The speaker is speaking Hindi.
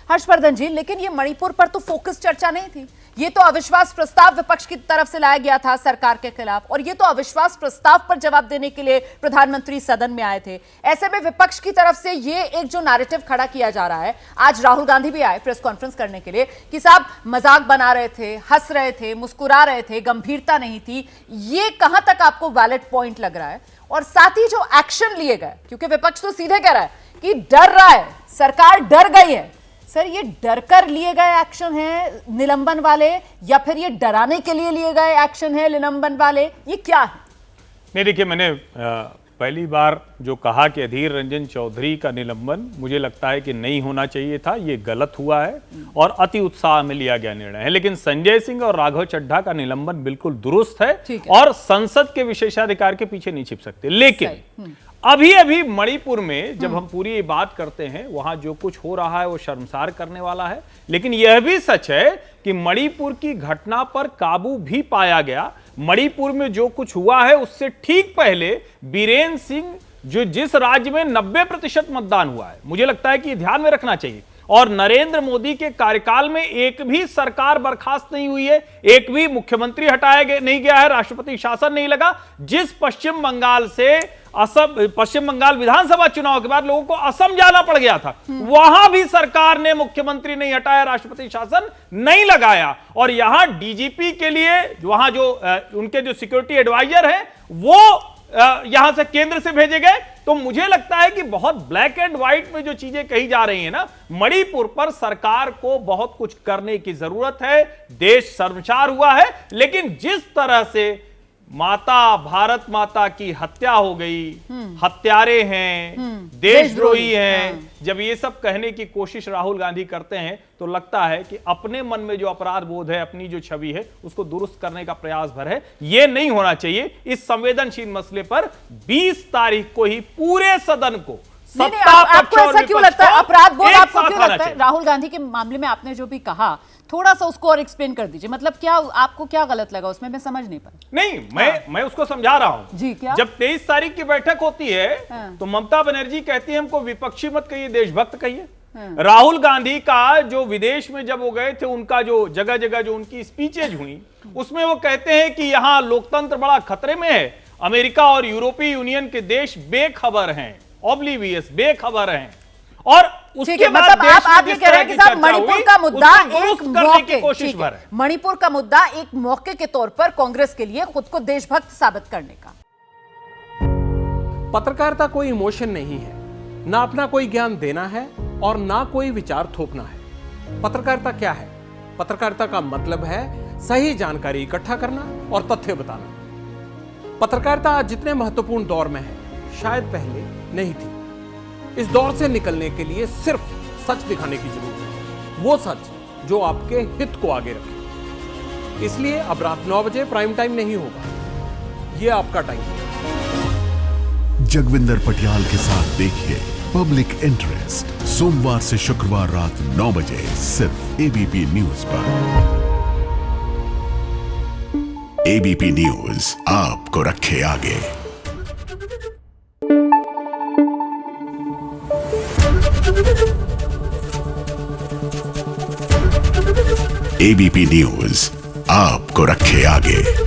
हर्षवर्धन जी, लेकिन ये मणिपुर पर तो फोकस चर्चा नहीं थी। ये तो अविश्वास प्रस्ताव विपक्ष की तरफ से लाया गया था सरकार के खिलाफ, और ये तो अविश्वास प्रस्ताव पर जवाब देने के लिए प्रधानमंत्री सदन में आए थे। ऐसे में विपक्ष की तरफ से ये एक जो नैरेटिव खड़ा किया जा रहा है, आज राहुल गांधी भी आए प्रेस कॉन्फ्रेंस करने के लिए कि साहब मजाक बना रहे थे, हंस रहे थे, मुस्कुरा रहे थे, गंभीरता नहीं थी। ये कहां तक आपको वैलिड पॉइंट लग रहा है? और साथ ही जो एक्शन लिए गए, क्योंकि विपक्ष तो सीधे कह रहा है कि डर रहा है, सरकार डर गई है। सर, ये डर कर लिए गए एक्शन है निलंबन वाले, या फिर ये डराने के लिए लिए गए एक्शन है निलंबन वाले? ये क्या है? नहीं, देखिए, मैंने पहली बार जो कहा कि अधीर रंजन चौधरी का निलंबन मुझे लगता है कि नहीं होना चाहिए था, ये गलत हुआ है और अति उत्साह में लिया गया निर्णय है। लेकिन संजय सिंह और राघव चड्ढा का निलंबन बिल्कुल दुरुस्त है और संसद के विशेषाधिकार के पीछे नहीं छिप सकते। लेकिन अभी अभी मणिपुर में जब हम पूरी बात करते हैं, वहां जो कुछ हो रहा है वो शर्मसार करने वाला है। लेकिन यह भी सच है कि मणिपुर की घटना पर काबू भी पाया गया। मणिपुर में जो कुछ हुआ है उससे ठीक पहले बीरेन सिंह, जो जिस राज्य में 90% मतदान हुआ है, मुझे लगता है कि ध्यान में रखना चाहिए। और नरेंद्र मोदी के कार्यकाल में एक भी सरकार बर्खास्त नहीं हुई है, एक भी मुख्यमंत्री हटाया नहीं गया है, राष्ट्रपति शासन नहीं लगा। जिस पश्चिम बंगाल से पश्चिम बंगाल विधानसभा चुनाव के बाद लोगों को असम जाना पड़ गया था, वहां भी सरकार ने मुख्यमंत्री नहीं हटाया, राष्ट्रपति शासन नहीं लगाया। और यहां डीजीपी के लिए वहां जो उनके जो सिक्योरिटी एडवाइजर हैं वो यहां से केंद्र से भेजे गए। तो मुझे लगता है कि बहुत ब्लैक एंड व्हाइट में जो चीजें कही जा रही है ना, मणिपुर पर सरकार को बहुत कुछ करने की जरूरत है। देश शर्मसार हुआ है, लेकिन जिस तरह से भारत माता की हत्या हो गई, हत्यारे हैं, देशद्रोही हैं, जब ये सब कहने की कोशिश राहुल गांधी करते हैं तो लगता है कि अपने मन में जो अपराध बोध है, अपनी जो छवि है, उसको दुरुस्त करने का प्रयास भर है। ये नहीं होना चाहिए। इस संवेदनशील मसले पर 20 तारीख को ही पूरे सदन को आपको ऐसा क्यों लगता है? अपराध बोध आपको क्यों लगता है? राहुल गांधी के मामले में आपने जो भी कहा, थोड़ा सा उसको और एक्सप्लेन कर दीजिए। मतलब क्या आपको क्या गलत लगा उसमें? मैं समझ नहीं पाई। नहीं, मैं उसको समझा रहा हूं जी। क्या जब 23 तारीख की बैठक होती है तो ममता बनर्जी कहती है हमको विपक्षी मत कहिए, देशभक्त कहिए। राहुल गांधी का जो विदेश में जब वो गए थे, उनका जो जगह जगह जो उनकी स्पीचेज हुई, उसमें वो कहते हैं कि यहां लोकतंत्र बड़ा खतरे में है, अमेरिका और यूरोपीय यूनियन के देश बेखबर हैं, ऑब्लिवियस, बेखबर हैं। और उसके बाद मतलब आप ये कह रहे हैं कि साहब मणिपुर का मुद्दा एक मौके, मणिपुर का मुद्दा एक मौके के तौर पर कांग्रेस के लिए खुद को देशभक्त साबित करने का। पत्रकारिता कोई इमोशन नहीं है, ना अपना कोई ज्ञान देना है और ना कोई विचार थोपना है। पत्रकारिता क्या है? पत्रकारिता का मतलब है सही जानकारी इकट्ठा करना और तथ्य बताना। पत्रकारिता आज जितने महत्वपूर्ण दौर में है, शायद पहले नहीं थी। इस दौर से निकलने के लिए सिर्फ सच दिखाने की जरूरत है, वो सच जो आपके हित को आगे रखे। इसलिए अब रात 9 बजे प्राइम टाइम नहीं होगा, ये आपका टाइम है। जगविंदर पटियाल के साथ देखिए पब्लिक इंटरेस्ट, सोमवार से शुक्रवार रात 9 बजे सिर्फ एबीपी न्यूज पर। एबीपी न्यूज आपको रखे आगे। एबीपी न्यूज आपको रखे आगे।